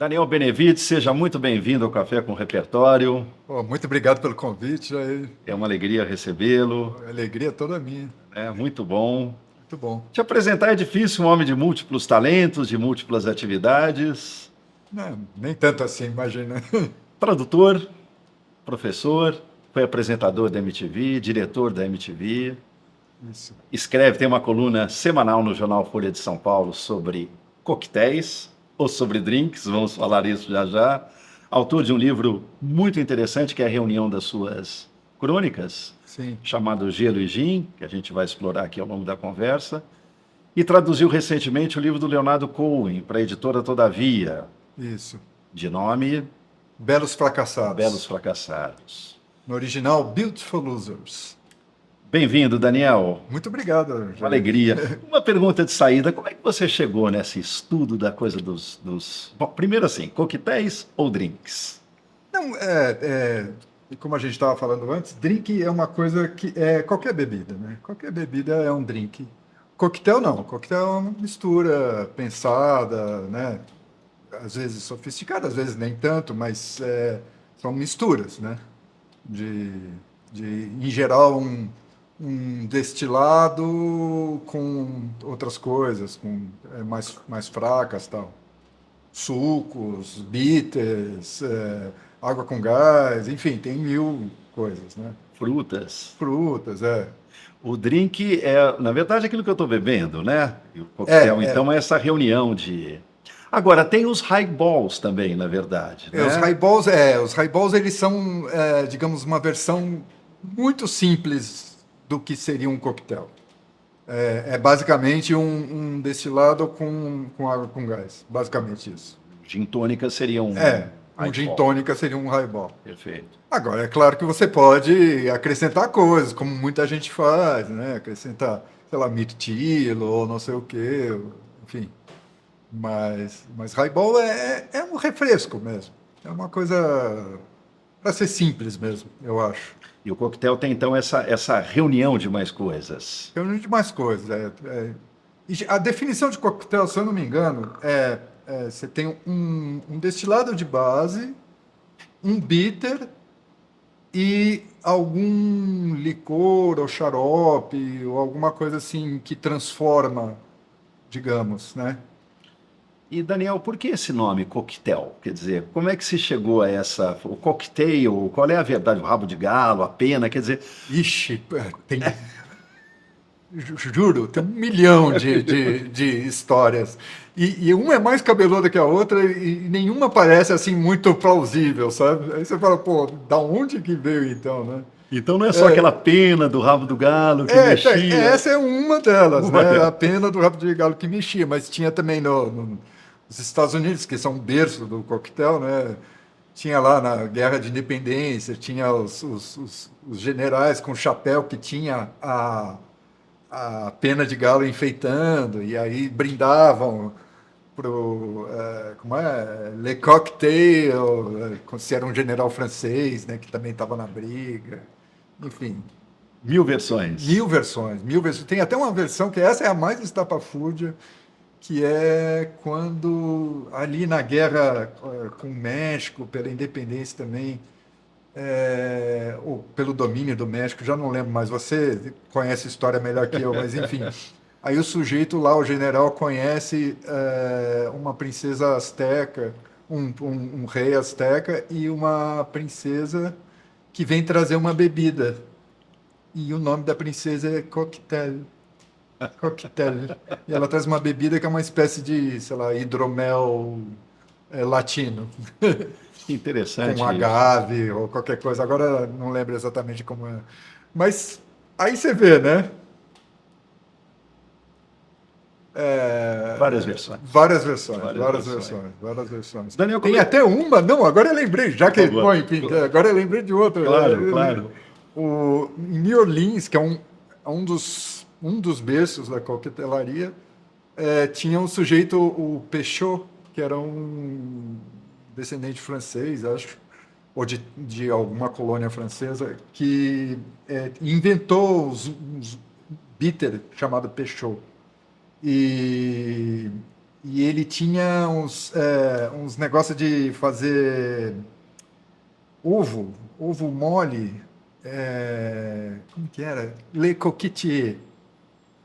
Daniel Benevides, seja muito bem-vindo ao Café com Repertório. Muito obrigado pelo convite, Jair. É uma alegria recebê-lo. A alegria toda minha. É muito bom. Muito bom. Te apresentar é difícil, um homem de múltiplos talentos, de múltiplas atividades. Não, nem tanto assim, imagina. Tradutor, professor, foi apresentador da MTV, diretor da MTV. Isso. Escreve, tem uma coluna semanal no jornal Folha de São Paulo sobre coquetéis ou sobre drinks, vamos falar isso já já. Autor de um livro muito interessante, que é a reunião das suas crônicas, Sim, chamado Gelo e Gin, que a gente vai explorar aqui ao longo da conversa. E traduziu recentemente o livro do Leonardo Cohen para a editora Todavia, isso. de nome Belos Fracassados. Belos Fracassados. No original, Beautiful Losers. Bem-vindo, Daniel. Muito obrigado, Jair. Uma alegria. Uma pergunta de saída: como é que você chegou nesse estudo da coisa dos... Bom, primeiro assim, coquetéis ou drinks? Não, como a gente estava falando antes, drink é uma coisa que é qualquer bebida, né? Qualquer bebida é um drink. Coquetel não. Coquetel é uma mistura pensada, né? Às vezes sofisticada, às vezes nem tanto, mas são misturas, né? De, em geral, um destilado com outras coisas, com mais fracas, tal. Sucos, bitters, água com gás, enfim, tem mil coisas, né? Frutas. Frutas, O drink é, na verdade, aquilo que eu estou bebendo, né? E o coquetel, então, é essa reunião de... Agora, tem os highballs também, na verdade, né? Os highballs eles são, digamos, uma versão muito simples do que seria um coquetel. É basicamente um destilado com água com gás, basicamente isso. Gin tônica seria um Um gin highball. tônica seria um highball. Perfeito. Agora, é claro que você pode acrescentar coisas, como muita gente faz, né? Acrescentar, sei lá, mirtilo ou não sei o quê, enfim. Mas highball é um refresco mesmo. É uma coisa para ser simples mesmo, eu acho. E o coquetel tem, então, essa reunião de mais coisas. Tem de mais coisas. E a definição de coquetel, se eu não me engano, você tem um destilado de base, um bitter e algum licor ou xarope ou alguma coisa assim que transforma, digamos, né? E, Daniel, por que esse nome, coquetel? Quer dizer, como é que se chegou a essa... O cocktail, qual é a verdade? O rabo de galo, a pena? Quer dizer, Ixi, tem. Juro, tem 1 milhão de histórias. E uma é mais cabeluda que a outra e nenhuma parece assim muito plausível, sabe? Aí você fala, pô, da onde que veio então, né? então não é só aquela pena do rabo do galo que mexia. Essa é uma delas, Uma né? delas. A pena do rabo de galo que mexia, mas tinha também nos Estados Unidos, que são berço do coquetel, né? Tinha lá na Guerra de Independência, tinha os generais com chapéu que tinha a pena de galo enfeitando, e aí brindavam como Le Cocktail, se era um general francês, né, que também estava na briga. Enfim, Mil versões. mil versões. Tem até uma versão que essa é a mais estapafúrdia, que é quando ali na guerra com o México, pela independência também, ou pelo domínio do México, já não lembro mais, você conhece a história melhor que eu, mas enfim. Aí o sujeito lá, o general, conhece uma princesa asteca, um rei asteca e uma princesa que vem trazer uma bebida. E o nome da princesa é Coquetel. Coquetel. E ela traz uma bebida que é uma espécie de, sei lá, hidromel latino. Que interessante Com isso. agave ou qualquer coisa. Agora não lembro exatamente como é. Mas aí você vê, né? Várias versões. Várias versões, Várias várias versões. versões, várias versões. Daniel, Tem como é- até uma, não, agora eu lembrei, já Por que, favor. bom, enfim, agora eu lembrei de outra. Claro, claro. Em New Orleans, que é um dos berços da coquetelaria, tinha um sujeito, o Peixot, que era um descendente francês, acho, ou de alguma colônia francesa, que inventou uns bitter chamado Peixot. E e ele tinha uns negócios de fazer ovo mole, como que era? Le coquetier,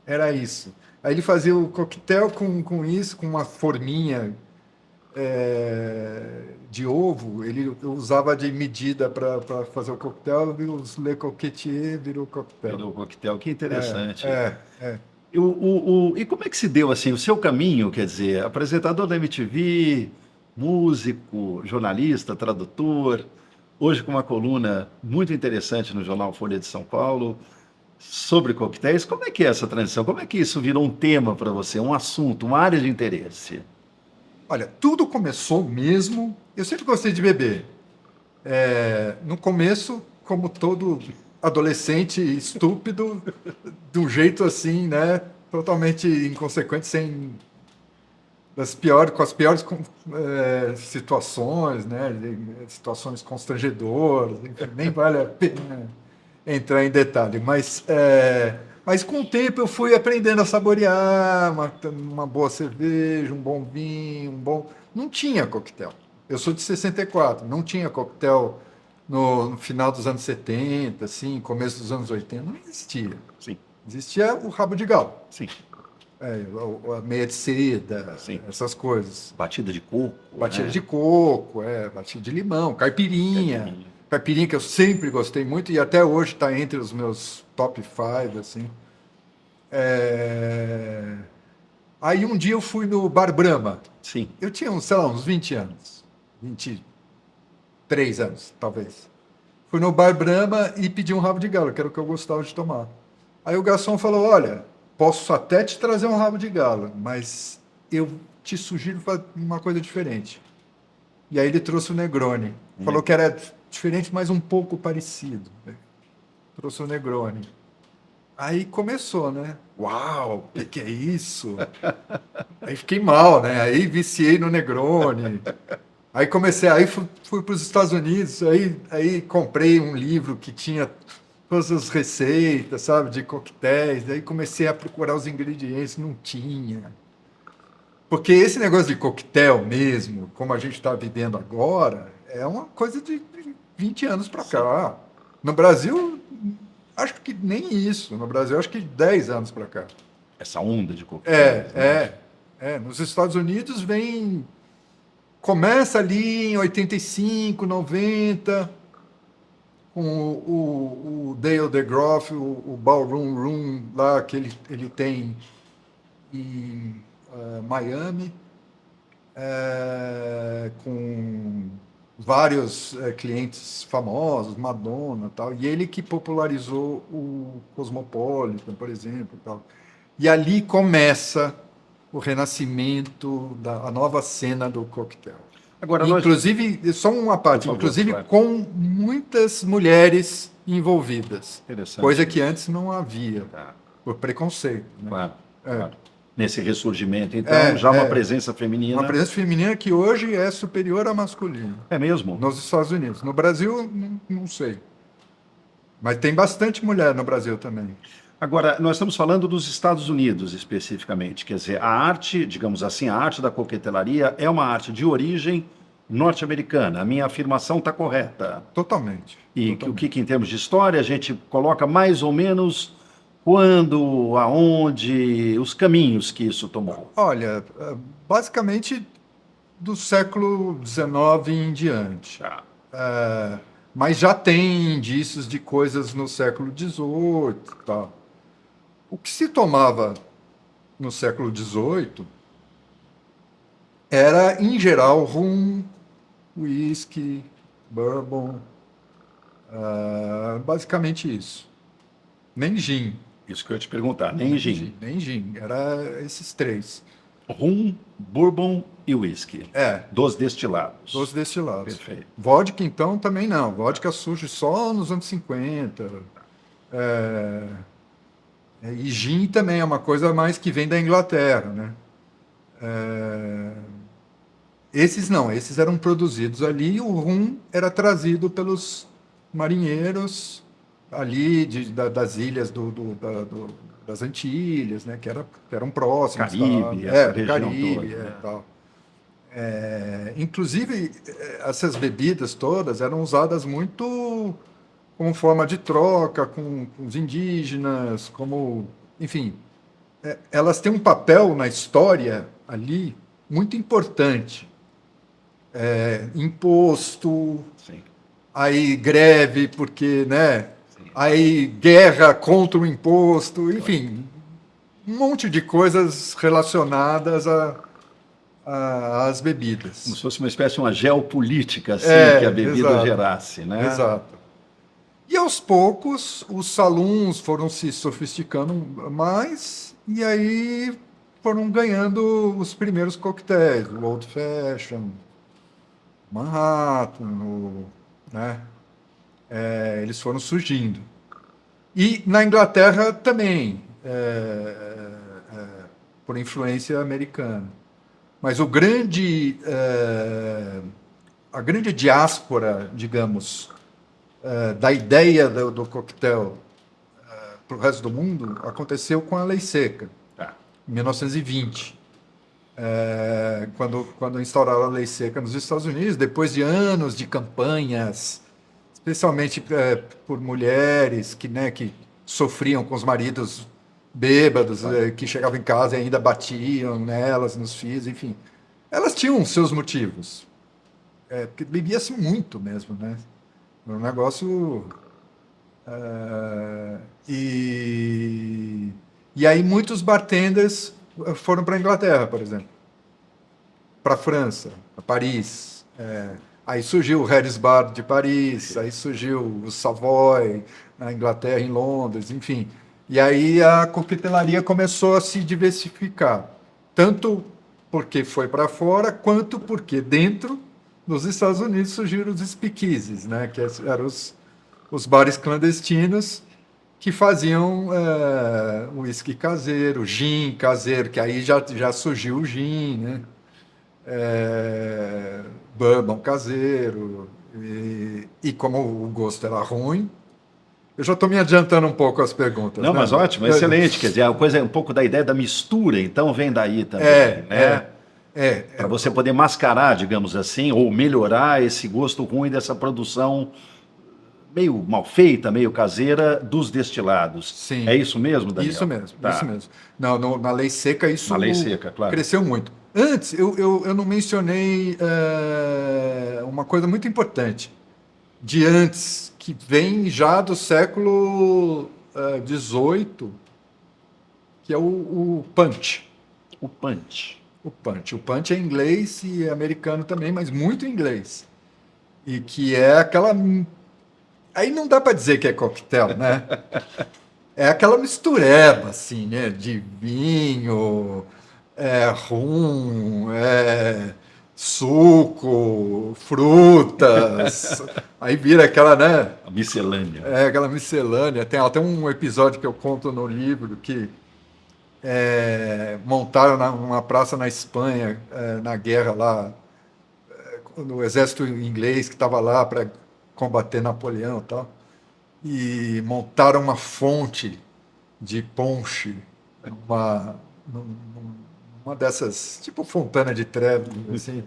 era isso. Aí ele fazia o coquetel com isso, com uma forminha de ovo, ele usava de medida para fazer o coquetel, e os Le Coquetier virou coquetel. Virou coquetel, que interessante. É. E como é que se deu assim o seu caminho, quer dizer, apresentador da MTV, músico, jornalista, tradutor, hoje com uma coluna muito interessante no jornal Folha de São Paulo sobre coquetéis. Como é que é essa transição? Como é que isso virou um tema para você, um assunto, uma área de interesse? Olha, tudo começou mesmo. Eu sempre gostei de beber. No começo, como todo adolescente estúpido, de um jeito assim, né? Totalmente inconsequente, com as piores situações, né? Situações constrangedoras, enfim, nem vale a pena entrar em detalhe. Mas com o tempo eu fui aprendendo a saborear uma boa cerveja, um bom vinho, Não tinha coquetel. Eu sou de 64, não tinha coquetel no final dos anos 70, assim, começo dos anos 80, não existia. Sim, Existia o rabo de galo, sim, a meia de seda, sim. essas coisas. Batida de coco, Batida né? de coco, batida de limão, caipirinha. Caipirinha que eu sempre gostei muito e até hoje está entre os meus top 5, assim. Aí um dia eu fui no Bar Brahma. Sim, Eu tinha, sei lá, uns 20 anos. 23 anos, talvez. Fui no Bar Brahma e pedi um rabo de galo, que era o que eu gostava de tomar. Aí o garçom falou, olha, posso até te trazer um rabo de galo, mas eu te sugiro fazer uma coisa diferente. E aí ele trouxe o Negroni. Falou que era diferente, mas um pouco parecido. Trouxe o Negroni. Aí começou, né? Uau, o que é isso? Aí fiquei mal, né? Aí viciei no Negroni. Aí fui para os Estados Unidos, aí comprei um livro que tinha todas as receitas, sabe, de coquetéis. Aí comecei a procurar os ingredientes, não tinha. Porque esse negócio de coquetel mesmo, como a gente está vivendo agora, é uma coisa de 20 anos para cá. No Brasil, acho que nem isso. No Brasil, acho que 10 anos para cá. essa onda de coquetéis, né? Nos Estados Unidos começa ali em 85, 90, com o Dale DeGroff, o Ballroom Room lá que ele tem em Miami, com vários clientes famosos, Madonna e tal, e ele que popularizou o Cosmopolitan, por exemplo, e tal. E ali começa o renascimento a nova cena do coquetel. Agora, Inclusive, só uma parte, Por favor, inclusive claro. com muitas mulheres envolvidas, Interessante. coisa que antes não havia, Tá, por preconceito, né? claro, claro. Nesse ressurgimento, então, já uma presença feminina. Uma presença feminina que hoje é superior à masculina. É mesmo? Nos Estados Unidos. No Brasil, não sei. Mas tem bastante mulher no Brasil também. Agora, nós estamos falando dos Estados Unidos especificamente, quer dizer, a arte, digamos assim, a arte da coquetelaria é uma arte de origem norte-americana. A minha afirmação está correta. Totalmente. E Totalmente. o que, em termos de história, a gente coloca mais ou menos quando, aonde, os caminhos que isso tomou. Olha, basicamente do século XIX em diante. Tá. Mas já tem indícios de coisas no século XVIII e tal. O que se tomava no século XVIII era, em geral, rum, whisky, bourbon, basicamente isso. Nem gin. Isso que eu ia te perguntar, nem gin. Nem gin. Era esses três. Rum, bourbon e whisky. Dos destilados. Dos destilados. Perfeito. Vodka, então, também não. Vodka surge só nos anos 50. E gin também é uma coisa mais que vem da Inglaterra, né? Esses não, esses eram produzidos ali. O rum era trazido pelos marinheiros ali das ilhas das Antilhas, né, que eram próximas. Caribe, tal. essa Do região Caribe, toda, né? tal. Inclusive, essas bebidas todas eram usadas muito como forma de troca com os indígenas, como, enfim, elas têm um papel na história ali muito importante. Imposto, Sim, aí greve, porque, né? sim. Aí guerra contra o imposto, Claro. enfim, um monte de coisas relacionadas às Como se bebidas. fosse uma espécie de uma geopolítica, assim, que a bebida Exato, gerasse, né? exato. E aos poucos os saloons foram se sofisticando mais e aí foram ganhando os primeiros coquetéis, o Old Fashion, Manhattan, né? Eles foram surgindo. E na Inglaterra também, por influência americana. Mas a grande diáspora, digamos, da ideia do coquetel para o resto do mundo aconteceu com a Lei Seca, Tá. em 1920. Quando instauraram a Lei Seca nos Estados Unidos, depois de anos de campanhas, especialmente por mulheres que sofriam com os maridos bêbados, que chegavam em casa e ainda batiam nelas, nos filhos, enfim. Elas tinham seus motivos, porque bebia-se muito mesmo, né? Era um negócio. eh, e, e aí muitos bartenders foram para a Inglaterra, por exemplo, para a França, para Paris. Aí surgiu o Harris Bar de Paris, aí surgiu o Savoy na Inglaterra, em Londres, enfim. E aí a coquetelaria começou a se diversificar, tanto porque foi para fora, quanto porque dentro dos Estados Unidos surgiram os speakeasies, né, que eram os bares clandestinos que faziam uísque caseiro, gin caseiro, que aí já surgiu o gin, né? Bourbon caseiro. E como o gosto era ruim, eu já estou me adiantando um pouco às perguntas, Não, né? mas ótimo, excelente. Quer dizer, a coisa é um pouco da ideia da mistura, então vem daí também, É, né? é, é. Para você poder mascarar, digamos assim, ou melhorar esse gosto ruim dessa produção meio mal feita, meio caseira dos destilados. É Sim, isso mesmo, isso Daniel? mesmo, isso Tá. mesmo. Não, na lei seca Na isso lei seca, claro. cresceu muito. Antes, eu não mencionei uma coisa muito importante, de antes, que vem já do século XVIII, que é o punch. O punch. O punch. O punch é inglês e é americano também, mas muito inglês. E que é aquela. Aí não dá para dizer que é coquetel, né? É aquela mistureba, assim, né? De vinho, rum, suco, frutas. Aí vira aquela, né? A miscelânea. Aquela miscelânea. Tem até um episódio que eu conto no livro que montaram numa praça na Espanha, na guerra lá, no exército inglês que estava lá para combater Napoleão e tal. E montaram uma fonte de ponche, uma, uma dessas, tipo Fontana de Trevi, assim,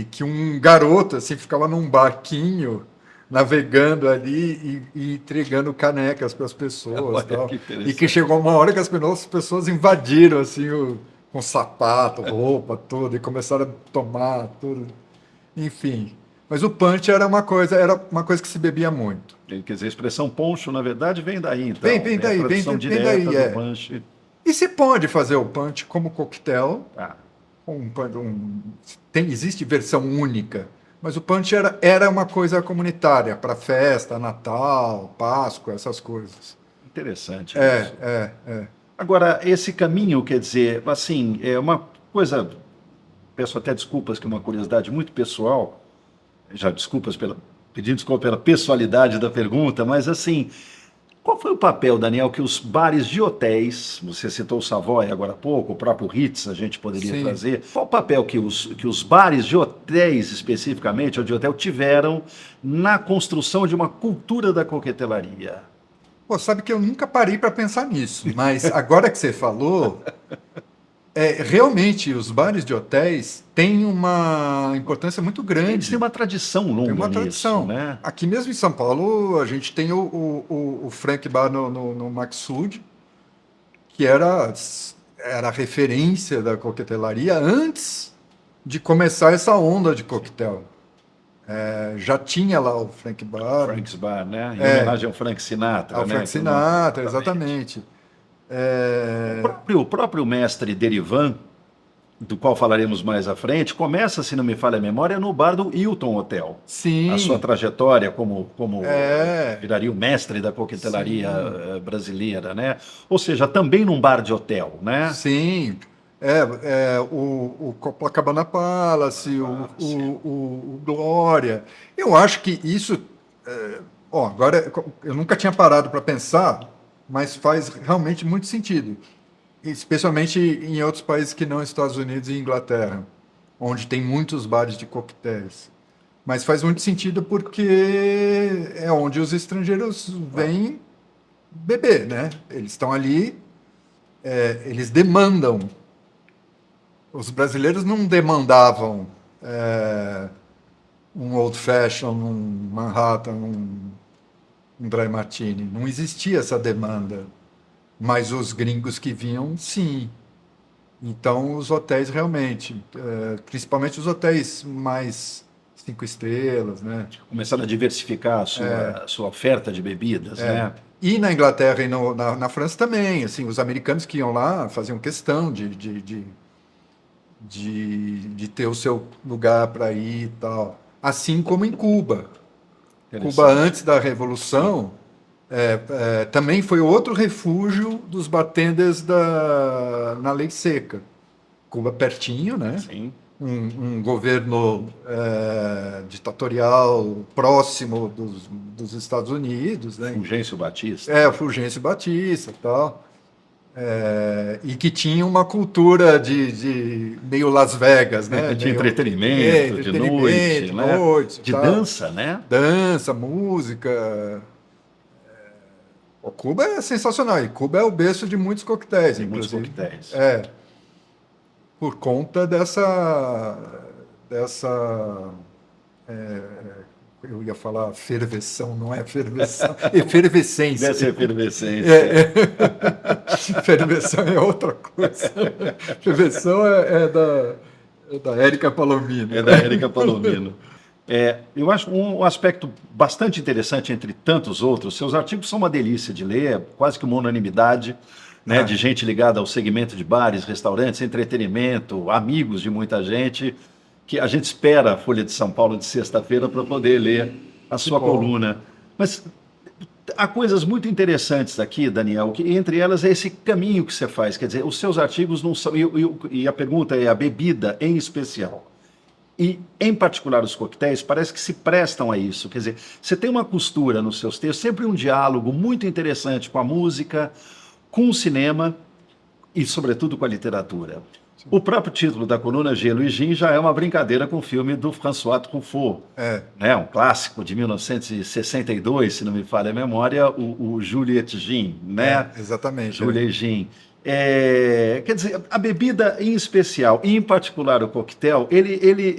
que um garoto assim ficava num barquinho navegando ali e entregando canecas para as pessoas, Olha tal. que E que interessante. chegou uma hora que as pessoas invadiram assim com sapato, roupa, tudo, e começaram a tomar tudo. Enfim. Mas o punch era uma coisa que se bebia muito. Quer dizer, a expressão poncho, na verdade, vem daí, Vem, então. vem Vem a daí, tradução vem direta daí, do punch. E se pode fazer o punch como coquetel, Ah, existe versão única, mas o punch era uma coisa comunitária, para festa, Natal, Páscoa, essas coisas. interessante isso. É. Agora, esse caminho, quer dizer, assim, é uma coisa, peço até desculpas, que é uma curiosidade muito pessoal, já pedindo desculpa pela pessoalidade da pergunta, mas assim, Qual foi o papel, Daniel, que os bares de hotéis, você citou o Savoy agora há pouco, o próprio Ritz a gente poderia Sim. trazer, qual o papel que os bares de hotéis especificamente, ou de hotel, tiveram na construção de uma cultura da coquetelaria? Pô, sabe que eu nunca parei para pensar nisso, mas agora que você falou, realmente os bares de hotéis têm uma importância muito Eles grande. têm uma tradição Tem longa uma nisso, tradição. né? Aqui mesmo em São Paulo, a gente tem o Frank Bar no Maxud, que era a referência da coquetelaria antes de começar essa onda de coquetel. Já tinha lá o Frank Bar, Frank's Bar, né? Em homenagem ao Frank Sinatra, ao né? Frank Sinatra, exatamente. O próprio mestre Derivan, do qual falaremos mais à frente, começa, se não me falha a memória, no bar do Hilton Hotel. A sua Sim, trajetória como é, viraria o mestre da coquetelaria sim. brasileira, né? Ou seja, também num bar de hotel, né? Sim, o Copacabana Palace, o Glória. Eu acho que isso. Agora eu nunca tinha parado para pensar, mas faz realmente muito sentido, especialmente em outros países que não Estados Unidos e Inglaterra, onde tem muitos bares de coquetéis. Mas faz muito sentido porque é onde os estrangeiros vêm beber, né? Eles estão ali, eles demandam. Os brasileiros não demandavam um old fashion, um Manhattan, um dry martini. Não existia essa demanda. Mas os gringos que vinham, sim. Então, os hotéis realmente, principalmente os hotéis mais 5 estrelas, né? Começaram a diversificar a sua oferta de bebidas, né? E na Inglaterra e na França também, assim, os americanos que iam lá faziam questão de ter o seu lugar para ir e tal. Assim como em Cuba. Cuba, Interessante. antes da Revolução, também foi outro refúgio dos bartenders na Lei Seca. Cuba pertinho, né? Sim. Um governo ditatorial próximo dos Estados Unidos, né? Fulgêncio Batista. O Fulgêncio Batista e tal. E que tinha uma cultura de meio Las Vegas, né? De Meio, entretenimento, de noite, né? noite, De tal. dança, né? Dança, música. O Cuba é sensacional. E Cuba é o berço de muitos coquetéis, De muitos inclusive. coquetéis. Por conta dessa eu ia falar ferveção, não é ferveção, efervescência. Dessa efervescência. Ferveção é outra coisa. Ferveção é da Érica Palomino. É da Érica Palomino. Eu acho um aspecto bastante interessante entre tantos outros. Seus artigos são uma delícia de ler, quase que uma unanimidade, né, de gente ligada ao segmento de bares, restaurantes, entretenimento, amigos de muita gente, que a gente espera a Folha de São Paulo de sexta-feira para poder ler a sua bom. coluna. Mas há coisas muito interessantes aqui, Daniel, que entre elas é esse caminho que você faz. Quer dizer, os seus artigos não são. E a pergunta é a bebida em especial. E, em particular, os coquetéis, parece que se prestam a isso. Quer dizer, você tem uma costura nos seus textos, sempre um diálogo muito interessante com a música, com o cinema e, sobretudo, com a literatura. O próprio título da coluna, Gelo e Gin, já é uma brincadeira com o filme do François Truffaut, né? Um clássico de 1962, se não me falha a memória, o Juliette Gin, né? Exatamente. Juliette Gin. Quer dizer, a bebida em especial, e em particular o coquetel, quer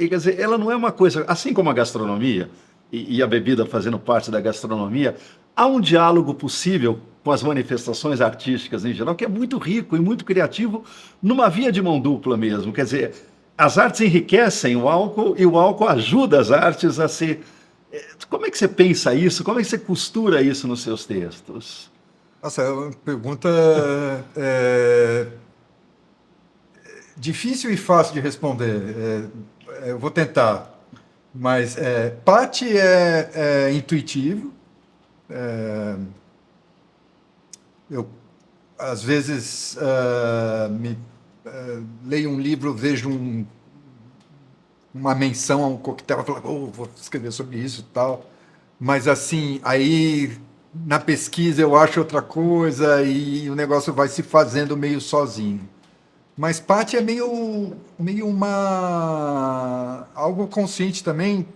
dizer, ela não é uma coisa, assim como a gastronomia, e a bebida fazendo parte da gastronomia, há um diálogo possível com as manifestações artísticas em geral, que é muito rico e muito criativo, numa via de mão dupla mesmo. Quer dizer, as artes enriquecem o álcool e o álcool ajuda as artes a se... Como é que você pensa isso? Como é que você costura isso nos seus textos? Nossa, é uma pergunta difícil e fácil de responder. Eu vou tentar. Mas parte é intuitivo. Eu, às vezes, leio um livro, vejo uma menção a um coquetel, eu falo, vou escrever sobre isso e tal. Mas, assim, aí na pesquisa eu acho outra coisa e o negócio vai se fazendo meio sozinho. Mas Patti é meio algo consciente também,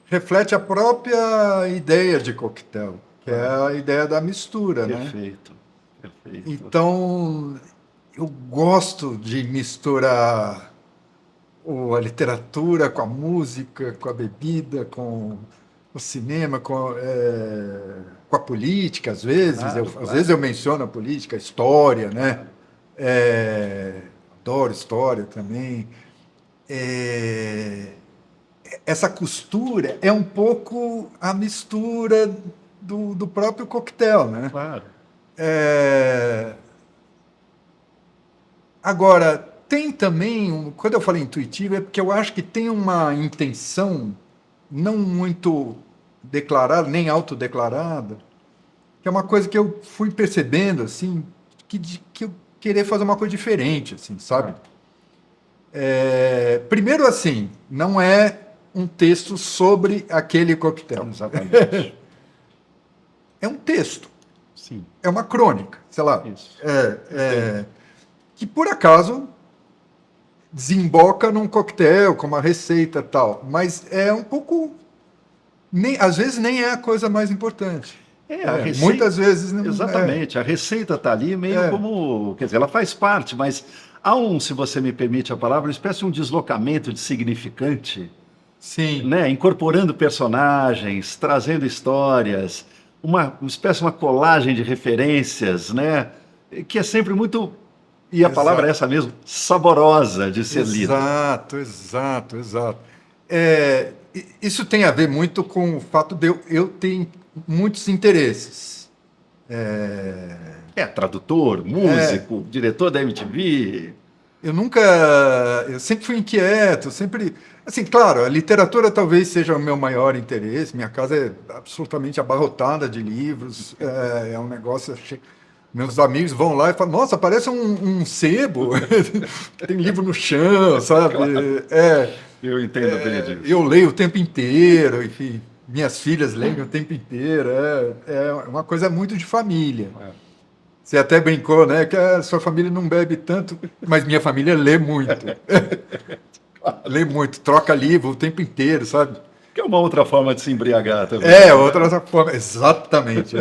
reflete a própria ideia de coquetel, que é a ideia da mistura, né? Perfeito, perfeito. Então, eu gosto de misturar a literatura com a música, com a bebida, com o cinema, com a política, às vezes. Claro, Às claro. vezes eu menciono a política, a história, né? Adoro história também. É, essa costura é um pouco a mistura do próprio coquetel, né? Claro. É, agora, tem também, quando eu falei intuitivo, é porque eu acho que tem uma intenção não muito declarada, nem autodeclarada, que é uma coisa que eu fui percebendo, assim, que eu querer fazer uma coisa diferente, assim, sabe? Primeiro, assim, não é um texto sobre aquele coquetel. Exatamente. É um texto, Sim, é uma crônica, sei lá. isso. Que por acaso desemboca num coquetel, com uma receita e tal. Mas é um pouco. Às vezes nem é a coisa mais importante. A receita. Muitas vezes não Exatamente. A receita está ali meio como. Quer dizer, ela faz parte, mas há se você me permite a palavra, uma espécie de um deslocamento de significante, Sim. né? Incorporando personagens, trazendo histórias, uma espécie de uma colagem de referências, né? Que é sempre muito. E a palavra é essa mesmo, saborosa de ser lida. Exato. Isso tem a ver muito com o fato de eu ter muitos interesses. Tradutor, músico, diretor da MTV. Eu sempre fui inquieto, sempre, assim, claro, a literatura talvez seja o meu maior interesse. Minha casa é absolutamente abarrotada de livros, é um negócio. Meus amigos vão lá e falam: Nossa, parece um sebo, tem livro no chão, sabe? Claro. Eu entendo bem disso. Eu leio o tempo inteiro, enfim, minhas filhas leem o tempo inteiro. É uma coisa muito de família. Você até brincou, né? Que a sua família não bebe tanto, mas minha família lê muito. Lê muito, troca livro o tempo inteiro, sabe? Que é uma outra forma de se embriagar também. Outra forma. Exatamente.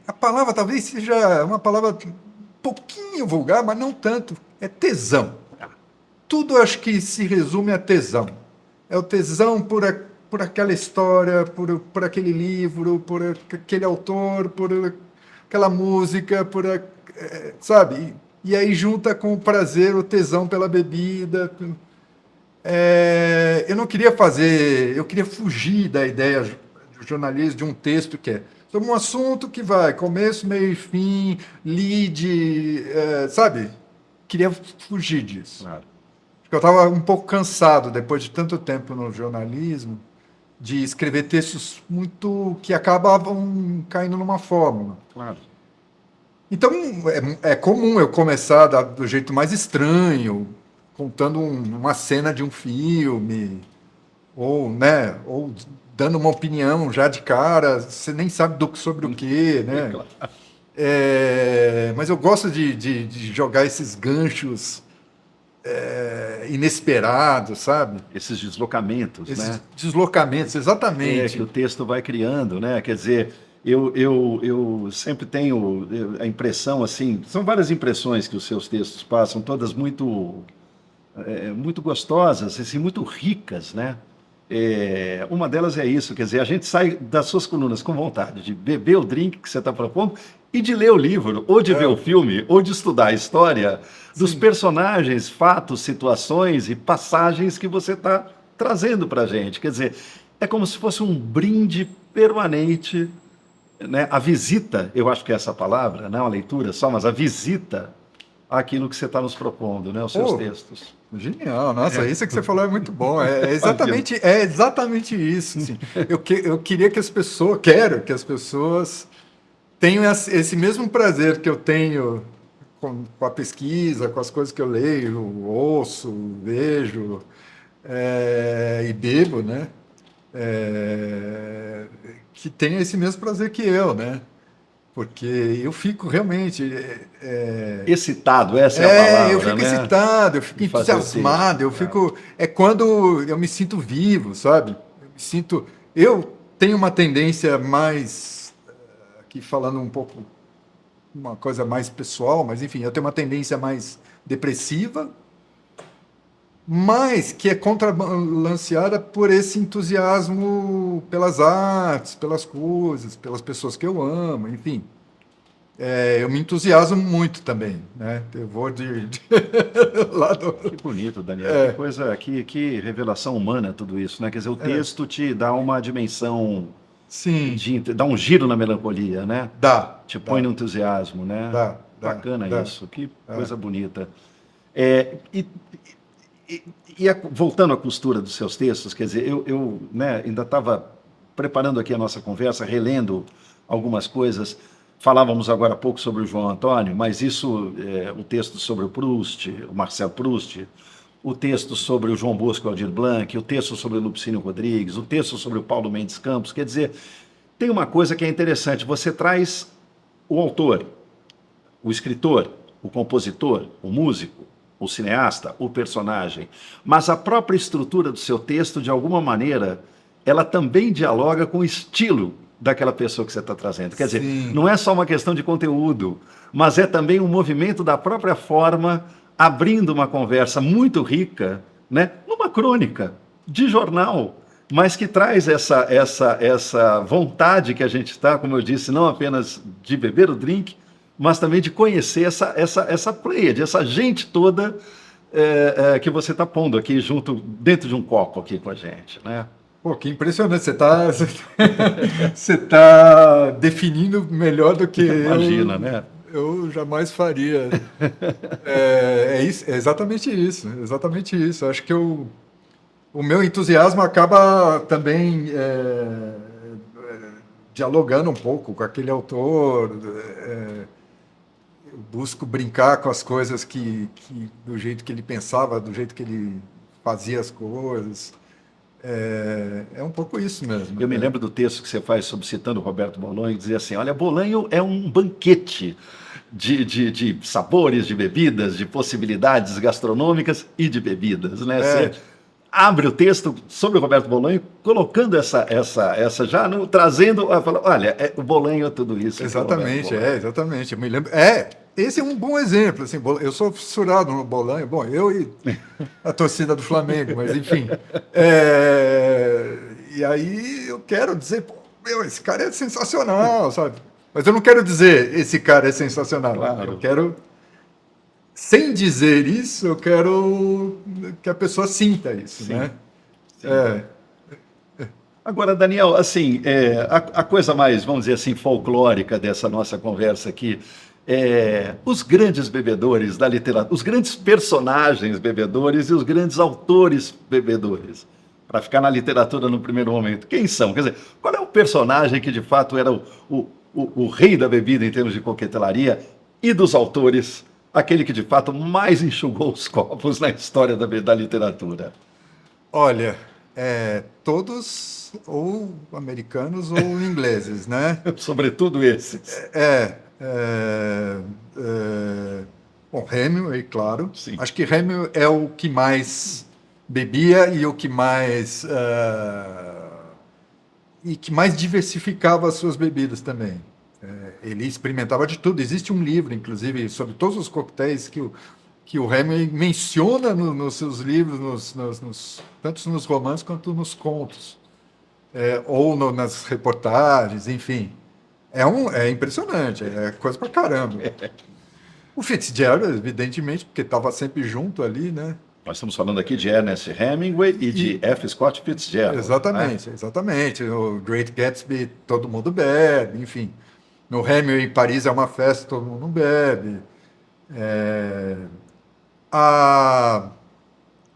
A palavra talvez seja uma palavra um pouquinho vulgar, mas não tanto. É tesão. Tudo acho que se resume a tesão. É o tesão por aquela história, por aquele livro, por aquele autor, por aquela música, sabe? E aí junta com o prazer, o tesão pela bebida. Eu não queria eu queria fugir da ideia do jornalismo, de um texto que é sobre um assunto que vai começo, meio e fim, lead, sabe? Queria fugir disso. Claro. Porque eu estava um pouco cansado, depois de tanto tempo no jornalismo, de escrever textos muito que acabavam caindo numa fórmula. Claro. Então, é comum eu começar do jeito mais estranho, contando uma cena de um filme, ou dando uma opinião já de cara, você nem sabe sobre o quê, né? Claro. Mas eu gosto de jogar esses ganchos inesperados, sabe? Esses deslocamentos, né? Esses deslocamentos, exatamente. Que o texto vai criando, né? Quer dizer, eu sempre tenho a impressão, assim, são várias impressões que os seus textos passam, todas muito gostosas, assim, muito ricas, né? Uma delas é isso, quer dizer, a gente sai das suas colunas com vontade de beber o drink que você está propondo e de ler o livro, ou de ver o filme, ou de estudar a história dos personagens, fatos, situações e passagens que você está trazendo para a gente. Quer dizer, é como se fosse um brinde permanente, né? A visita, eu acho que é essa palavra, não a leitura só, mas a visita àquilo que você está nos propondo, né? Os seus textos. Genial, nossa, isso que você falou é muito bom. É exatamente isso. Assim. Eu queria que as pessoas, quero que as pessoas tenham esse mesmo prazer que eu tenho com a pesquisa, com as coisas que eu leio, ouço, vejo e bebo, né? que tenha esse mesmo prazer que eu, né? Porque eu fico realmente. Excitado, essa é a Eu palavra, fico né? excitado, eu fico De fazer o texto. entusiasmado, eu fico. É quando eu me sinto vivo, sabe? Eu me sinto. Eu tenho uma tendência mais. Aqui falando um pouco, uma coisa mais pessoal, mas enfim, eu tenho uma tendência mais depressiva, mas que é contrabalanceada por esse entusiasmo pelas artes, pelas coisas, pelas pessoas que eu amo, enfim. Eu me entusiasmo muito também, né? Eu vou de lá Que bonito, Daniel. Que coisa, que revelação humana tudo isso, né? Quer dizer, o texto te dá uma dimensão sim, dá um giro na melancolia, né? dá, Te põe dá, no entusiasmo, né? dá, Bacana dá. isso, que coisa bonita. É, voltando à costura dos seus textos, quer dizer, eu né, ainda estava preparando aqui a nossa conversa, relendo algumas coisas. Falávamos agora há pouco sobre o João Antônio, mas isso, o texto sobre o Proust, o Marcel Proust, o texto sobre o João Bosco Aldir Blanc, o texto sobre o Lupicínio Rodrigues, o texto sobre o Paulo Mendes Campos, quer dizer, tem uma coisa que é interessante, você traz o autor, o escritor, o compositor, o músico, o cineasta, o personagem, mas a própria estrutura do seu texto, de alguma maneira, ela também dialoga com o estilo daquela pessoa que você está trazendo. Quer dizer, Sim, não é só uma questão de conteúdo, mas é também um movimento da própria forma, abrindo uma conversa muito rica, né, numa crônica de jornal, mas que traz essa vontade que a gente está, como eu disse, não apenas de beber o drink, mas também de conhecer essa pleiade, essa gente toda que você está pondo aqui junto, dentro de um copo aqui com a gente, né? pô, que impressionante. Você tá definindo melhor do que Imagina, né? eu jamais faria. É exatamente isso, exatamente isso. Acho que o meu entusiasmo acaba também dialogando um pouco com aquele autor. Eu busco brincar com as coisas do jeito que ele pensava, do jeito que ele fazia as coisas. É um pouco isso mesmo. Eu me lembro do texto que você faz sobre citando o Roberto Bolanho, dizia assim, olha, Bolanho é um banquete de sabores, de bebidas, de possibilidades gastronômicas e de bebidas, né? Você abre o texto sobre o Roberto Bolanho, colocando essa já trazendo, olha, o Bolanho é tudo isso. Exatamente, exatamente. Eu me lembro. Esse é um bom exemplo. Assim, eu sou fissurado no Bolanho. Bom, eu e a torcida do Flamengo, mas enfim. E aí eu quero dizer, pô, meu, esse cara é sensacional, sabe? Mas eu não quero dizer esse cara é sensacional. Claro. Eu quero, sem dizer isso, eu quero que a pessoa sinta isso, Sim, né? sim. Agora, Daniel, assim, a coisa mais, vamos dizer assim, folclórica dessa nossa conversa aqui, os grandes bebedores da literatura, os grandes personagens bebedores e os grandes autores bebedores, para ficar na literatura no primeiro momento, quem são? Quer dizer, qual é o personagem que de fato era o rei da bebida em termos de coquetelaria e dos autores, aquele que de fato mais enxugou os copos na história da literatura? Olha, todos ou americanos ou ingleses, né? Sobretudo esses. Bom, Hemingway, claro. Sim. Acho que Hemingway é o que mais bebia e o que mais diversificava as suas bebidas também. Ele experimentava de tudo. Existe um livro, inclusive, sobre todos os coquetéis que o Hemingway menciona nos seus livros, tanto nos romances quanto nos contos, ou nas reportagens, enfim. É impressionante, é coisa pra caramba. O Fitzgerald, evidentemente, porque estava sempre junto ali, né? Nós estamos falando aqui de Ernest Hemingway e de F. Scott Fitzgerald. Exatamente, né? exatamente. O Great Gatsby, todo mundo bebe, enfim. No Hemingway, em Paris, é uma festa, todo mundo bebe. A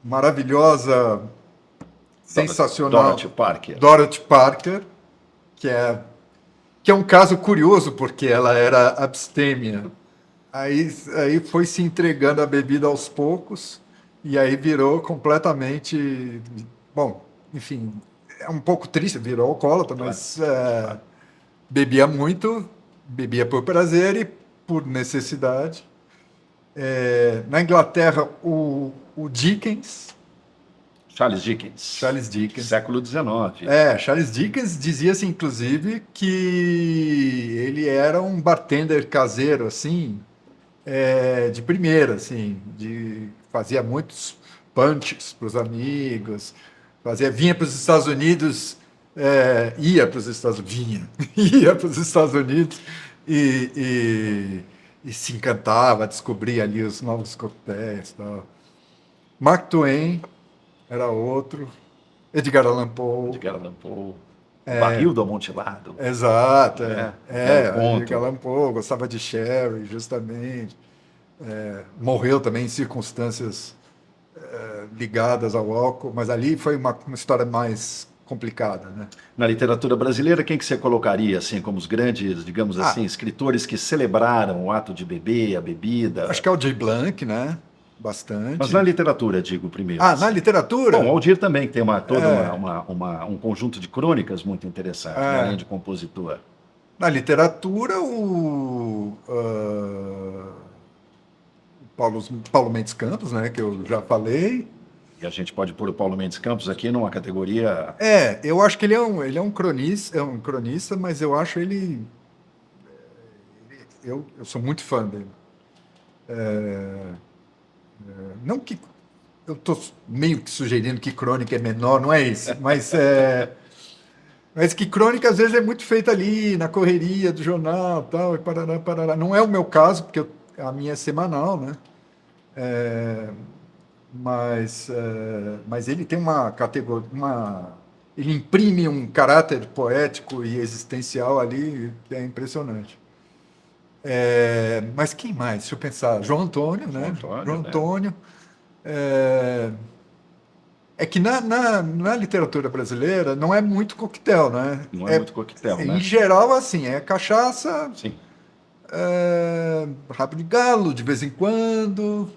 maravilhosa, sensacional Dorothy Parker. Dorothy Parker, que é um caso curioso, porque ela era abstêmia. Aí foi se entregando a bebida aos poucos, e aí virou completamente. Bom, enfim, é um pouco triste, virou alcoólatra, mas bebia muito, bebia por prazer e por necessidade. Na Inglaterra, o Dickens, Charles Dickens, século XIX. Charles Dickens dizia-se, inclusive, que ele era um bartender caseiro, assim, de primeira, assim, fazia muitos punches para os amigos, vinha para os Estados Unidos, ia para os Estados Unidos, ia para os Estados Unidos e se encantava, descobria ali os novos coquetéis e tal. Mark Twain era outro, Edgar Allan Poe. O Barril do Amontilado. Exato, Edgar Allan Poe gostava de sherry, justamente. Morreu também em circunstâncias ligadas ao álcool, mas ali foi uma história mais complicada, né? Na literatura brasileira, quem que você colocaria assim como os grandes, digamos assim, escritores que celebraram o ato de beber, a bebida? Acho que é o J. Blanc, né? Bastante. Mas na literatura, digo primeiro. Na literatura? Bom, o Aldir também tem um conjunto de crônicas muito interessante, né, além de compositor. Na literatura, Paulo Mendes Campos, né, que eu já falei. E a gente pode pôr o Paulo Mendes Campos aqui numa categoria... Eu acho que ele é um cronista, mas eu acho ele... Eu sou muito fã dele. Não que... Eu estou meio que sugerindo que crônica é menor, não é isso, mas que crônica às vezes é muito feita ali, na correria do jornal, tal, e parará, parará. Não é o meu caso, porque a minha é semanal, né? Mas ele tem uma categoria, ele imprime um caráter poético e existencial ali que é impressionante. Mas quem mais? Deixa eu pensar. João Antônio, né? João Antônio. Que na literatura brasileira não é muito coquetel, né? Não é muito coquetel, né? Em geral, assim, é cachaça, Sim. rabo de galo de vez em quando,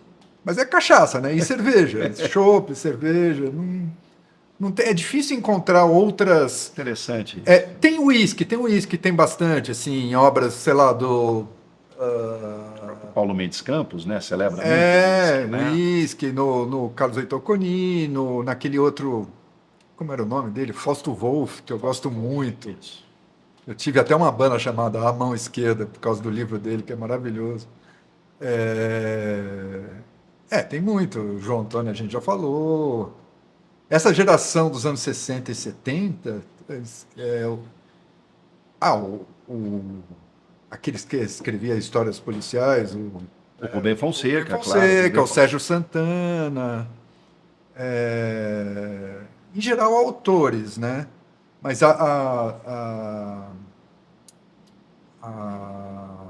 mas é cachaça, né? E cerveja, chopp, cerveja. Não tem, é difícil encontrar outras. Interessante. Tem uísque, tem bastante, assim, em obras, sei lá, do. Paulo Mendes Campos, né? Celebra muito uísque, no Carlos Heitor Conino, naquele outro. Como era o nome dele? Fausto Wolff, que eu gosto muito. Isso. Eu tive até uma banda chamada A Mão Esquerda, por causa do livro dele, que é maravilhoso. Tem muito. O João Antônio a gente já falou. Essa geração dos anos 60 e 70, aqueles que escreviam histórias policiais, o Rubem Fonseca, claro. O Sérgio Santana. Em geral, autores, né? Mas a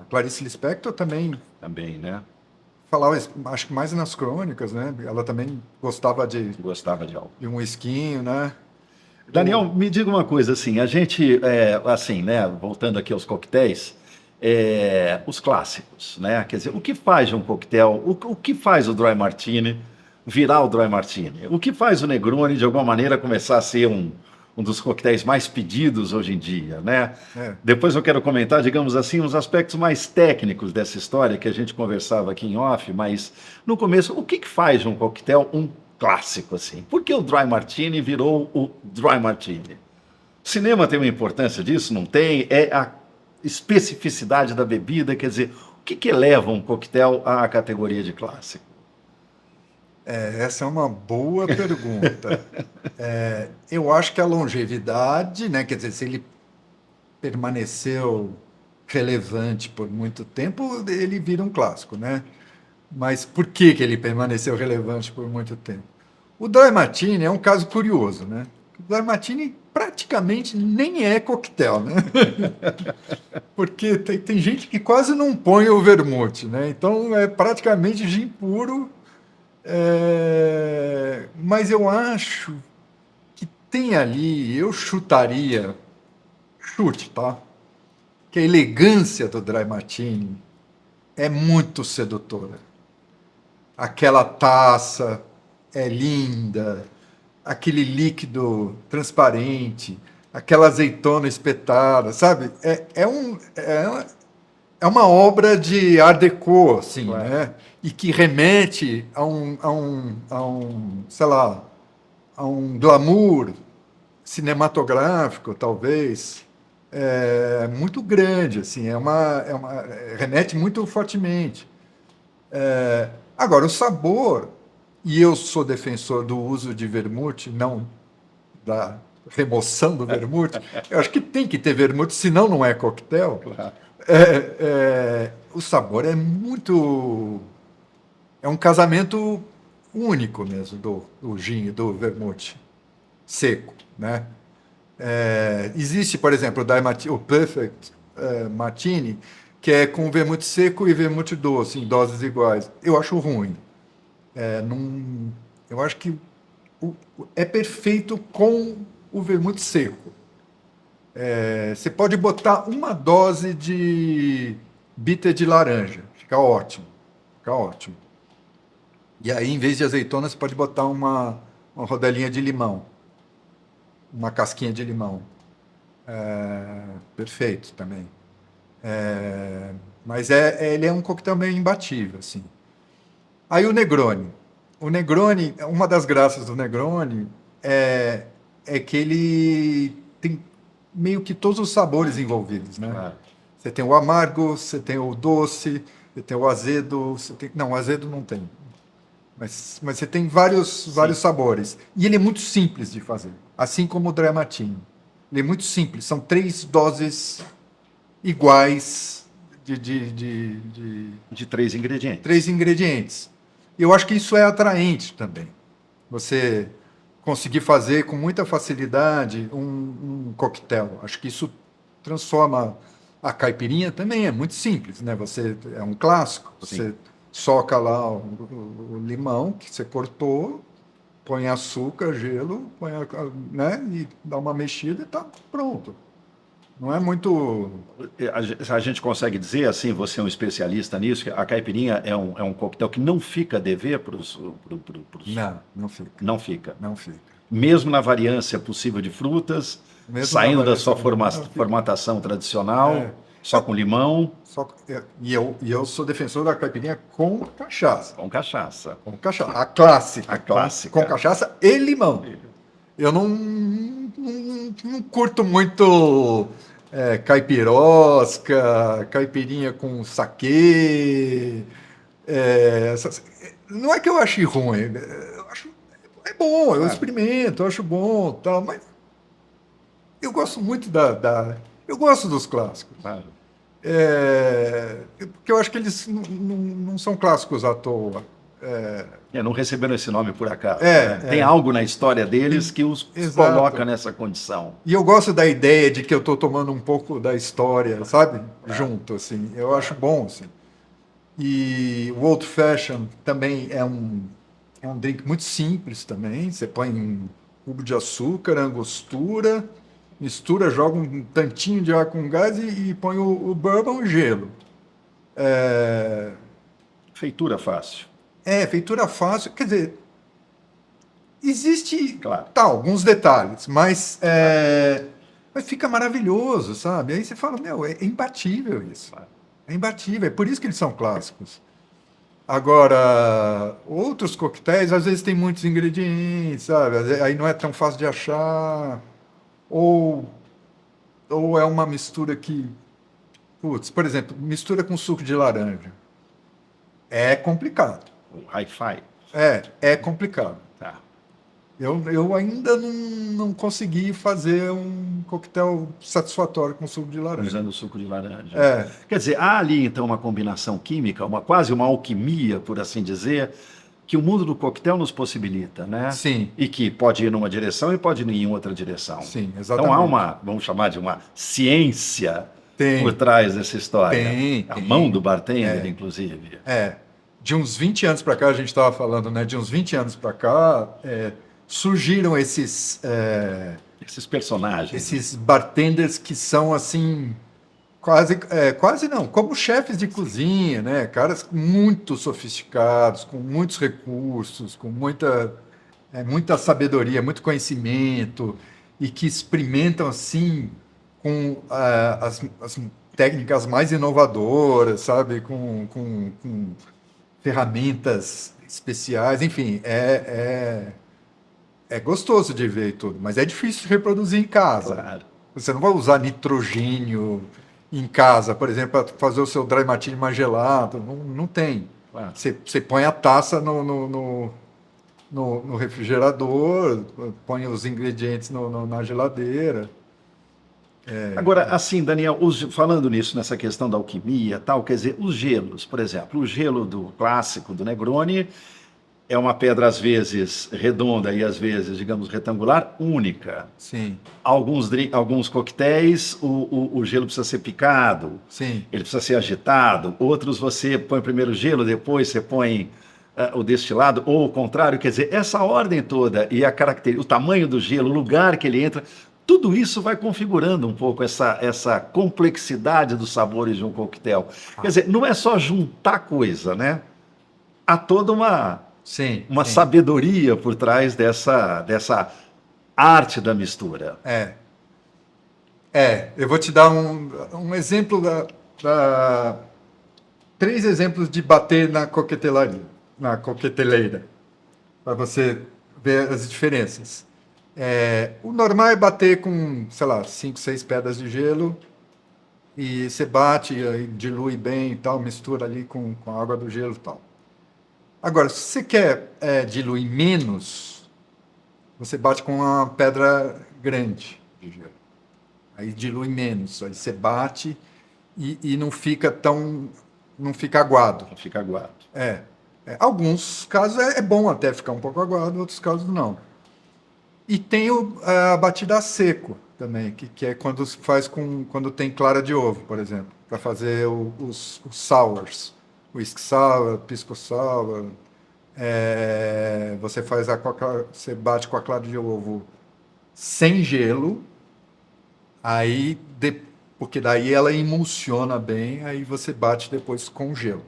Clarice Lispector também, né? Falava, acho que mais nas crônicas, né? Ela também gostava de algo. De um esquinho, né? Daniel, me diga uma coisa, assim, a gente, assim, né, voltando aqui aos coquetéis, os clássicos, né? Quer dizer, o que faz um coquetel, o que faz o Dry Martini virar o Dry Martini? O que faz o Negroni, de alguma maneira, começar a ser um dos coquetéis mais pedidos hoje em dia, né? Depois eu quero comentar, digamos assim, os aspectos mais técnicos dessa história que a gente conversava aqui em off, mas no começo, o que faz um coquetel um clássico, assim? Por que o Dry Martini virou o Dry Martini? O cinema tem uma importância disso? Não tem? É a especificidade da bebida, quer dizer, o que eleva um coquetel à categoria de clássico? Essa é uma boa pergunta. Eu acho que a longevidade, né? Quer dizer, se ele permaneceu relevante por muito tempo, ele vira um clássico, né? Mas por que ele permaneceu relevante por muito tempo? O Dry Martini é um caso curioso, né? O Dry Martini praticamente nem é coquetel, né? Porque tem gente que quase não põe o vermute, né? Então é praticamente gin puro. Mas eu acho que tem ali, eu chutaria, tá? Que a elegância do Dry Martini é muito sedutora. Aquela taça é linda, aquele líquido transparente, aquela azeitona espetada, sabe? É uma obra de Art Deco, assim, Claro. né? E que remete sei lá, a um glamour cinematográfico, talvez, muito grande, assim, remete muito fortemente. Agora, o sabor, e eu sou defensor do uso de vermute, não da remoção do vermute, eu acho que tem que ter vermute, senão não é coquetel. Claro. O sabor é muito. É um casamento único mesmo do gin, do vermute seco, né? Existe, por exemplo, o Perfect Martini, que é com vermute seco e vermute doce, em doses iguais. Eu acho ruim. Eu acho que é perfeito com o vermute seco. Você pode botar uma dose de bitter de laranja, fica ótimo. Fica ótimo. E aí, em vez de azeitona, você pode botar uma rodelinha de limão, uma casquinha de limão. Perfeito também. Mas ele é um coquetel meio imbatível, assim. Aí o Negroni. O Negroni, uma das graças do Negroni é que ele tem meio que todos os sabores envolvidos, né? Claro. Você tem o amargo, você tem o doce, você tem o azedo, não, o azedo não tem. Mas você tem vários sabores. E ele é muito simples de fazer, assim como o Dry Martini. Ele é muito simples, são 3 doses iguais De 3 ingredientes. 3 ingredientes. Eu acho que isso é atraente também. Você conseguir fazer com muita facilidade um coquetel. Acho que isso transforma a caipirinha também, é muito simples, né? É um clássico. Você soca lá o limão que você cortou, põe açúcar, gelo, né? E dá uma mexida e está pronto. Não é muito. A gente consegue dizer, assim, você é um especialista nisso, que a caipirinha é um coquetel que não fica a dever para os. Não fica. Não fica. Não fica. Mesmo na variância possível de frutas, Mesmo saindo na da sua variação, não fica. formatação tradicional, só com limão, E eu sou defensor da caipirinha com cachaça. com cachaça. Com cachaça. A clássica. A clássica. Com cachaça e limão. Eu não curto muito caipirosca, caipirinha com saquê. Não é que eu ache ruim. Eu acho, é bom, eu experimento, eu acho bom, tal, mas eu gosto muito eu gosto dos clássicos. Claro. Porque eu acho que eles não são clássicos à toa. Não receberam esse nome por acaso. É, Tem algo na história deles que os Exato. coloca nessa condição. E eu gosto da ideia de que eu estou tomando um pouco da história, sabe? Junto, assim. Eu acho bom, assim. E o Old Fashion também é um drink muito simples também. Você põe um cubo de açúcar, angostura, mistura, joga um tantinho de água com gás e põe o bourbon e gelo. Feitura fácil. Feitura fácil. Quer dizer, existe Claro. alguns detalhes, mas fica maravilhoso, sabe? Aí você fala, meu, é imbatível isso. É imbatível, é por isso que eles são clássicos. Agora, outros coquetéis, às vezes tem muitos ingredientes, sabe? Aí não é tão fácil de achar. Ou é uma mistura que... Putz, por exemplo, mistura com suco de laranja. É complicado. O hi-fi. É complicado. Tá. Eu ainda não consegui fazer um coquetel satisfatório com suco de laranja. Usando o suco de laranja. Quer dizer, há ali então uma combinação química, quase uma alquimia, por assim dizer, que o mundo do coquetel nos possibilita, né? Sim. E que pode ir numa direção e pode ir em outra direção. Sim, exatamente. Então há vamos chamar de uma ciência Tem. por trás dessa história. Tem. A mão do bartender, inclusive. De uns 20 anos para cá, a gente estava falando, né? De uns 20 anos para cá, surgiram esses personagens. Esses bartenders que são assim, quase não, como chefes de cozinha, né? Caras muito sofisticados, com muitos recursos, com muita é muita sabedoria, muito conhecimento, e que experimentam assim com as técnicas mais inovadoras, sabe? Com ferramentas especiais, enfim, é gostoso de ver e tudo, mas é difícil de reproduzir em casa. Claro. Você não vai usar nitrogênio em casa, por exemplo, para fazer o seu dry martini mais gelado. Não, não tem. Claro. Você põe a taça no refrigerador, põe os ingredientes na geladeira. Agora, assim, Daniel, falando nisso, nessa questão da alquimia, tal, quer dizer, os gelos, por exemplo, o gelo do clássico do Negroni é uma pedra às vezes redonda e às vezes, digamos, retangular, única. Sim, Alguns coquetéis, o gelo precisa ser picado, sim. ele precisa ser agitado. Outros você põe primeiro o gelo, depois você põe o destilado, ou o contrário. Quer dizer, essa ordem toda e a característica, o tamanho do gelo, o lugar que ele entra, tudo isso vai configurando um pouco essa complexidade dos sabores de um coquetel. Quer dizer, não é só juntar coisa, né? Há toda Sim, uma sim. sabedoria por trás dessa arte da mistura. Eu vou te dar um exemplo três exemplos de bater na coqueteleira, para você ver as diferenças. O normal é bater com, sei lá, 5, 6 pedras de gelo e você bate, e dilui bem e tal, mistura ali com a água do gelo e tal. Agora, se você quer diluir menos, você bate com uma pedra grande de gelo. Aí dilui menos, aí você bate e não fica não fica aguado. Não fica aguado. Alguns casos é bom até ficar um pouco aguado, outros casos não. E tem a batida a seco também, que é quando se faz quando tem clara de ovo, por exemplo, para fazer os sours, whisky sour, pisco sour. Você faz você bate com a clara de ovo sem gelo, porque daí ela emulsiona bem, aí você bate depois com gelo.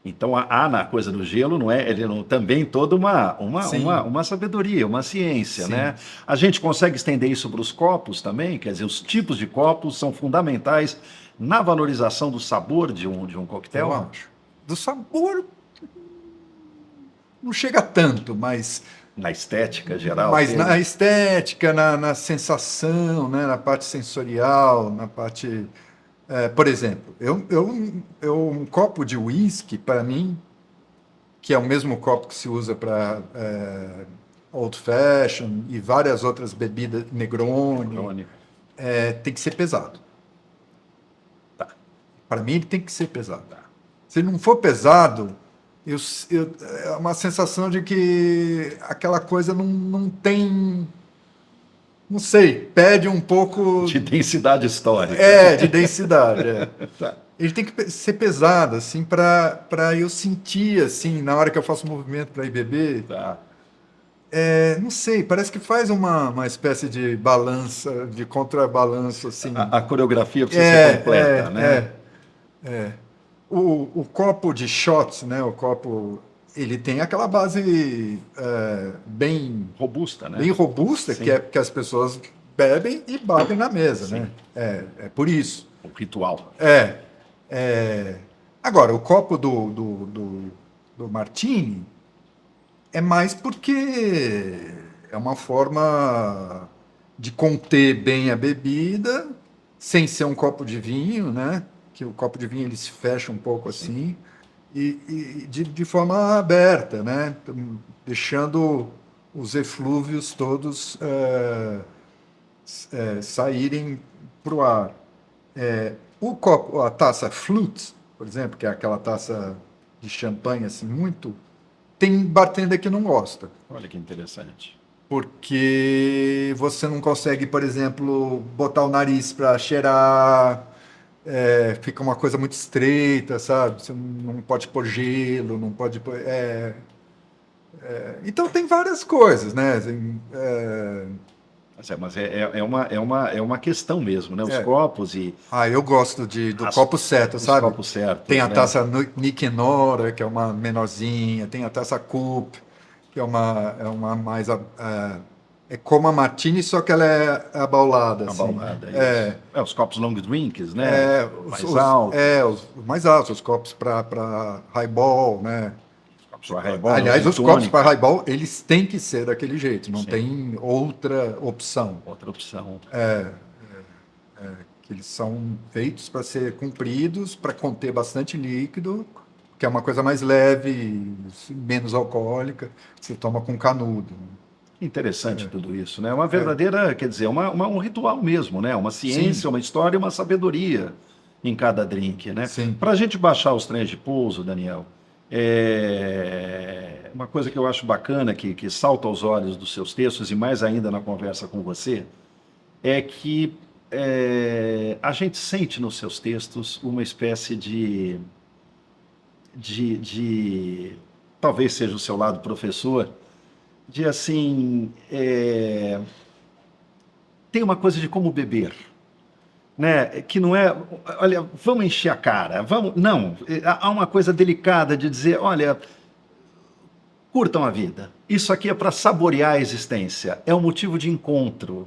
Então há na coisa do gelo, não é? Ele também toda uma sabedoria, uma ciência, Sim. né? A gente consegue estender isso para os copos também, quer dizer, os tipos de copos são fundamentais na valorização do sabor de um coquetel. Eu acho. Do sabor não chega tanto, mas Na estética geral. Mas dele. na estética, na sensação, né, na parte sensorial, na parte. Por exemplo, um copo de uísque, para mim, que é o mesmo copo que se usa para Old Fashion e várias outras bebidas, Negroni, tem que ser pesado. Tá. Para mim, ele tem que ser pesado. Se ele não for pesado, é uma sensação de que aquela coisa não tem. Não sei, perde um pouco. De densidade histórica. De densidade. Tá. Ele tem que ser pesado, assim, para eu sentir, assim, na hora que eu faço movimento para ir beber. Tá. Não sei, parece que faz uma espécie de balança, de contrabalanço, assim. A coreografia precisa ser completa, né? O copo de shots, né? O copo, ele tem aquela base bem Robusta, né? bem robusta, Sim. que as pessoas bebem e batem na mesa, Sim. né? É por isso. O ritual. Agora, o copo do Martini é mais porque é uma forma de conter bem a bebida, sem ser um copo de vinho, né? Que o copo de vinho ele se fecha um pouco assim, e de forma aberta, né? Deixando os eflúvios todos saírem para o ar. O copo, a taça flute, por exemplo, que é aquela taça de champanhe assim muito, tem bartender que não gosta. Olha que interessante. Porque você não consegue, por exemplo, botar o nariz para cheirar, fica uma coisa muito estreita, sabe? Você não pode pôr gelo, não pode pôr. Então tem várias coisas, né? Mas é uma questão mesmo, né? Os copos e eu gosto do copo certo, os sabe? copos certos, Tem a né? taça Nick Nora, que é uma menorzinha, tem a taça Coupe, que é uma mais é como a martini, só que ela é abaulada, assim, né? Abalada, isso. Os copos long drinks, né? É, Mais altos. os mais altos, os copos para highball, né? Os copos para highball, né? Aliás, Gin os copos tônica, para highball, eles têm que ser daquele jeito, não sim, tem outra opção. outra opção. Que eles são feitos para ser compridos, para conter bastante líquido, que é uma coisa mais leve, menos alcoólica, que você toma com canudo. Interessante tudo isso, né? Uma verdadeira, quer dizer, um ritual mesmo, né? Uma Sim, ciência, uma história, uma sabedoria em cada drink, né? sim. Para a gente baixar os trens de pouso, Daniel, uma coisa que eu acho bacana, que salta aos olhos dos seus textos, e mais ainda na conversa com você, é que a gente sente nos seus textos uma espécie talvez seja o seu lado professor, de assim, tem uma coisa de como beber, né? Que não é, olha, vamos encher a cara, vamos, não, há uma coisa delicada de dizer, olha, curtam a vida. Isso aqui é para saborear a existência, é um motivo de encontro.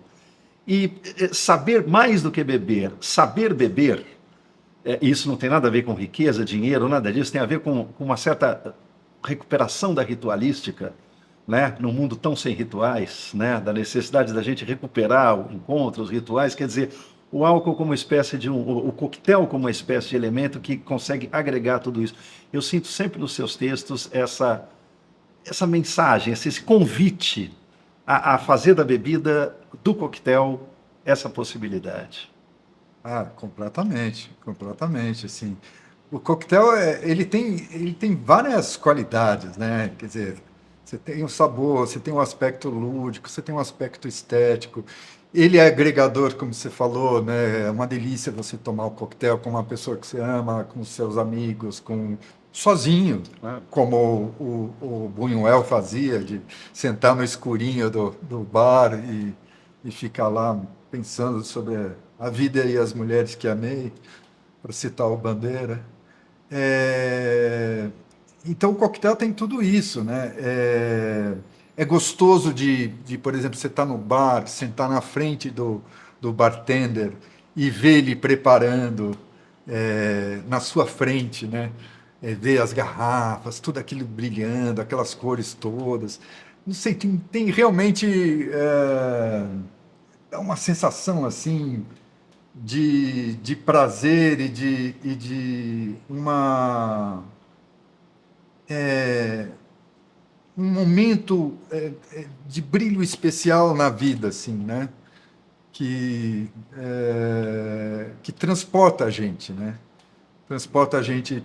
E saber mais do que beber, saber beber, isso não tem nada a ver com riqueza, dinheiro, nada disso, tem a ver com uma certa recuperação da ritualística, né? Num mundo tão sem rituais, né? Da necessidade da gente recuperar o encontro, os rituais, quer dizer, o álcool como espécie de o coquetel como uma espécie de elemento que consegue agregar tudo isso. Eu sinto sempre nos seus textos essa mensagem, esse convite a fazer da bebida, do coquetel, essa possibilidade. Ah, completamente, completamente, assim. O coquetel, ele tem várias qualidades, né? Quer dizer, você tem o sabor, você tem um aspecto lúdico, você tem um aspecto estético. Ele é agregador, como você falou, né? É uma delícia você tomar o coquetel com uma pessoa que você ama, com seus amigos, sozinho, Né? como o Buñuel fazia, de sentar no escurinho do bar e ficar lá pensando sobre a vida e as mulheres que amei, para citar o Bandeira. É, Então, o coquetel tem tudo isso, né? É gostoso por exemplo, você estar no bar, sentar na frente do bartender e ver ele preparando na sua frente, né? Ver as garrafas, tudo aquilo brilhando, aquelas cores todas. Não sei, tem realmente é uma sensação assim de prazer e de um momento de brilho especial na vida, assim, né? Que transporta a gente, né? Transporta a gente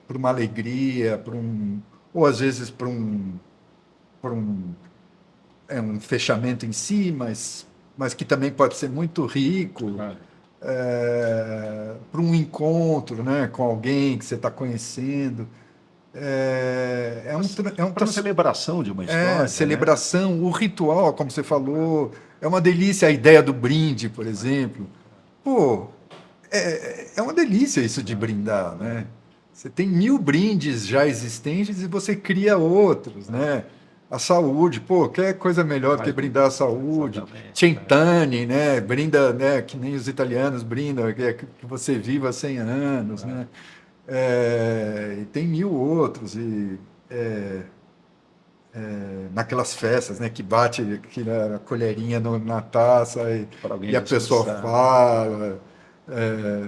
para uma alegria, ou às vezes para um fechamento em si, mas que também pode ser muito rico, Claro. para um encontro, né, com alguém que você está conhecendo. Para celebração de uma história, né? Celebração, o ritual, como você falou, é uma delícia a ideia do brinde, por exemplo. Pô, é uma delícia isso de brindar, né? Você tem 1000 brindes já existentes e você cria outros, né? A saúde, pô, quer coisa melhor do que Faz brindar a saúde. exatamente. Centane, né? Brinda, né? Que nem os italianos brindam, que você viva 100 anos, né? E tem 1000 outros naquelas festas, né? Que bate a colherinha na taça Para alguém e a pessoa discursar. fala. É,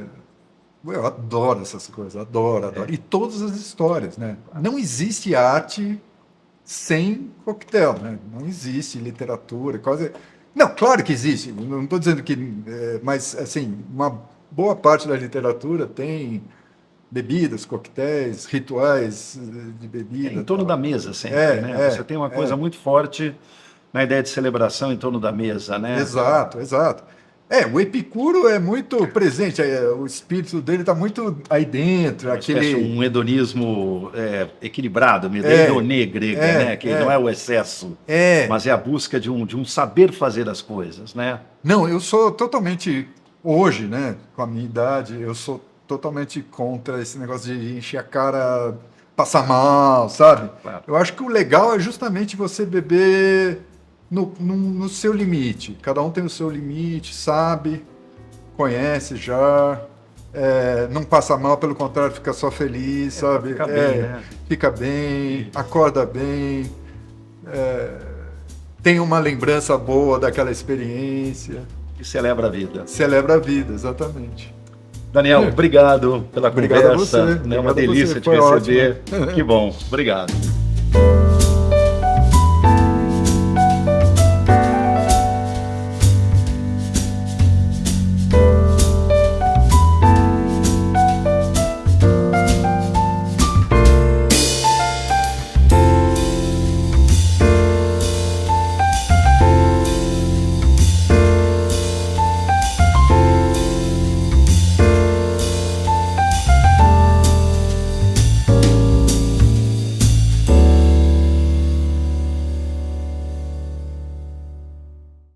eu adoro essas coisas, adoro, adoro. E todas as histórias, né? Não existe arte sem coquetel, né? Não existe literatura, quase. Não, claro que existe. Não estou dizendo que, mas assim, uma boa parte da literatura tem bebidas, coquetéis, rituais de Em bebida, torno tal. da mesa sempre, né? Você tem uma coisa muito forte na ideia de celebração em torno da mesa, né? Exato, exato. O Epicuro é muito presente, o espírito dele está muito aí dentro, Uma espécie de aquele. um hedonismo equilibrado, da hedonê grega, né? Que não é o excesso, É. mas é a busca de um saber fazer as coisas, né? Não, eu sou totalmente, hoje, né, com a minha idade, eu sou totalmente contra esse negócio de encher a cara passar mal, sabe? Claro. Eu acho que o legal é justamente você beber no seu limite. Cada um tem o seu limite, sabe, conhece já. Não passa mal, pelo contrário, fica só feliz, sabe? Fica bem, né? Fica bem, acorda bem, tem uma lembrança boa daquela experiência. E celebra a vida. Celebra a vida, exatamente. Daniel, obrigado pela Obrigado a conversa. você. É uma Obrigado a delícia você. te Foi receber. ótimo. Que bom. Obrigado.